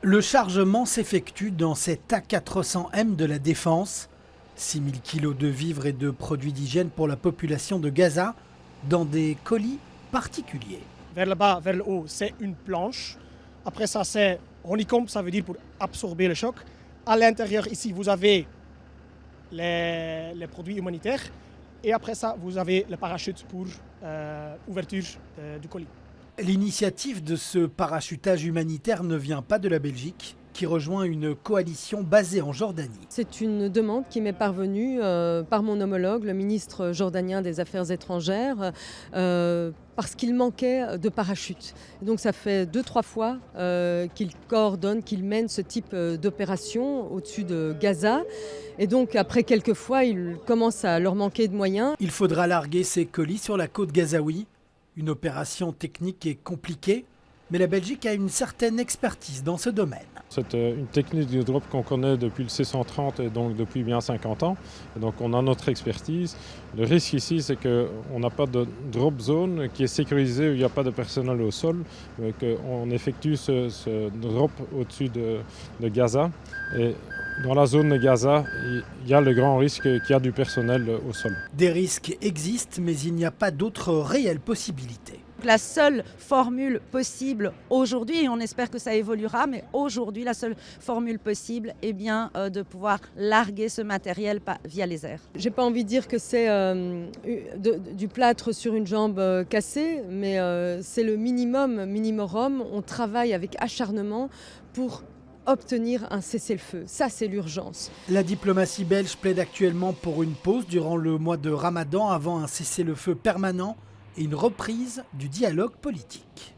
Le chargement s'effectue dans cet A400M de la Défense. 6000 kilos de vivres et de produits d'hygiène pour la population de Gaza dans des colis particuliers. Vers le bas, vers le haut, c'est une planche. Après ça, c'est honeycomb, ça veut dire pour absorber le choc. À l'intérieur, ici, vous avez les produits humanitaires. Et après ça, vous avez le parachute pour ouverture du colis. L'initiative de ce parachutage humanitaire ne vient pas de la Belgique, qui rejoint une coalition basée en Jordanie. C'est une demande qui m'est parvenue par mon homologue, le ministre jordanien des Affaires étrangères, parce qu'il manquait de parachutes. Donc ça fait 2-3 fois qu'il coordonne, qu'il mène ce type d'opération au-dessus de Gaza. Et donc après quelques fois, il commence à leur manquer de moyens. Il faudra larguer ces colis sur la côte gazaoui. Une opération technique et compliquée, mais la Belgique a une certaine expertise dans ce domaine. C'est une technique de drop qu'on connaît depuis le C130 et donc depuis bien 50 ans. Et donc on a notre expertise. Le risque ici, c'est qu'on n'a pas de drop zone qui est sécurisée, où il n'y a pas de personnel au sol, qu'on effectue ce drop au-dessus de Gaza. Et dans la zone de Gaza, il y a le grand risque qu'il y a du personnel au sol. Des risques existent, mais il n'y a pas d'autres réelles possibilités. La seule formule possible aujourd'hui, et on espère que ça évoluera, mais aujourd'hui, la seule formule possible est bien de pouvoir larguer ce matériel via les airs. J'ai pas envie de dire que c'est du plâtre sur une jambe cassée, mais c'est le minimum. On travaille avec acharnement pour obtenir un cessez-le-feu. Ça, c'est l'urgence. La diplomatie belge plaide actuellement pour une pause durant le mois de Ramadan avant un cessez-le-feu permanent et une reprise du dialogue politique.